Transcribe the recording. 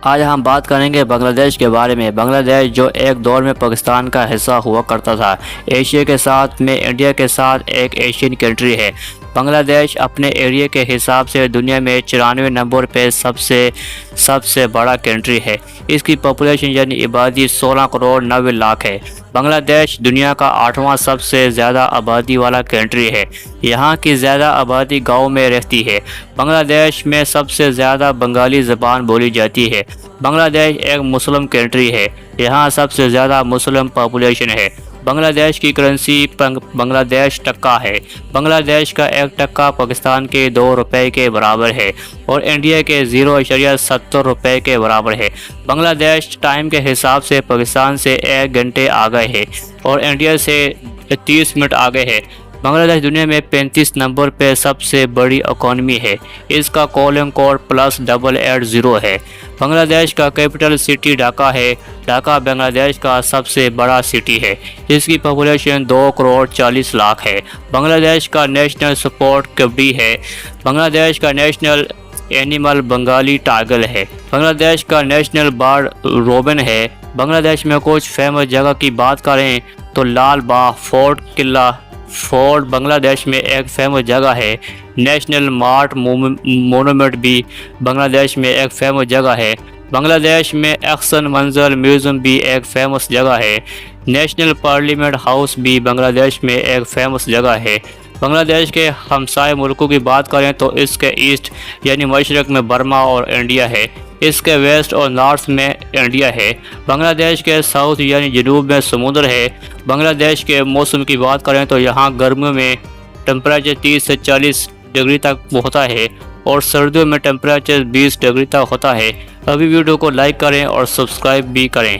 آج ہم بات کریں گے بنگلہ دیش کے بارے میں۔ بنگلہ دیش جو ایک دور میں پاکستان کا حصہ ہوا کرتا تھا، ایشیا کے ساتھ میں انڈیا کے ساتھ ایک ایشین کنٹری ہے۔ بنگلہ دیش اپنے ایریا کے حساب سے دنیا میں 94 نمبر پہ سب سے بڑا کنٹری ہے۔ اس کی پاپولیشن یعنی آبادی 16 کروڑ 90 لاکھ ہے۔ بنگلہ دیش دنیا کا 8واں سب سے زیادہ آبادی والا کنٹری ہے۔ یہاں کی زیادہ آبادی گاؤں میں رہتی ہے۔ بنگلہ دیش میں سب سے زیادہ بنگالی زبان بولی جاتی ہے۔ بنگلہ دیش ایک مسلم کنٹری ہے۔ یہاں سب سے زیادہ مسلم پاپولیشن ہے۔ بنگلہ دیش کی کرنسی بنگلہ دیش ٹکا ہے۔ بنگلہ دیش کا ایک ٹکا پاکستان کے 2 روپے کے برابر ہے اور انڈیا کے 0.70 روپے کے برابر ہے۔ بنگلہ دیش ٹائم کے حساب سے پاکستان سے 1 گھنٹے آگے ہے اور انڈیا سے 30 منٹ آگے ہے۔ بنگلہ دیش دنیا میں 35 نمبر پہ سب سے بڑی اکانومی ہے۔ اس کا کالنگ کوڈ +880 ہے۔ بنگلہ دیش کا کیپٹل سٹی ڈھاکہ ہے۔ ڈھاکہ بنگلہ دیش کا سب سے بڑا سٹی ہے۔ اس کی پاپولیشن 2 کروڑ 40 لاکھ ہے۔ بنگلہ دیش کا نیشنل سپورٹ کبڈی ہے۔ بنگلہ دیش کا نیشنل اینیمل بنگالی ٹائگر ہے۔ بنگلہ دیش کا نیشنل برڈ روبن ہے۔ بنگلہ دیش میں کچھ فیمس جگہ کی بات کریں تو لال باغ، فورٹ قلعہ فورٹ بنگلہ دیش میں ایک فیمس جگہ ہے۔ نیشنل مارٹ مونومنٹ بھی بنگلہ دیش میں ایک فیمس جگہ ہے۔ بنگلہ دیش میں احسن منظر میوزیم بھی ایک فیمس جگہ ہے۔ نیشنل پارلیمنٹ ہاؤس بھی بنگلہ دیش میں ایک فیمس جگہ ہے۔ بنگلہ دیش کے ہمسائے ملکوں کی بات کریں تو اس کے ایسٹ یعنی مشرق میں برما اور انڈیا ہے۔ اس کے ویسٹ اور نارتھ میں انڈیا ہے۔ بنگلہ دیش کے ساؤتھ یعنی جنوب میں سمندر ہے۔ بنگلہ دیش کے موسم کی بات کریں تو یہاں گرمیوں میں ٹمپریچر 30 سے 40 ڈگری تک ہوتا ہے اور سردیوں میں ٹمپریچر 20 ڈگری تک ہوتا ہے۔ ابھی ویڈیو کو لائک کریں اور سبسکرائب بھی کریں۔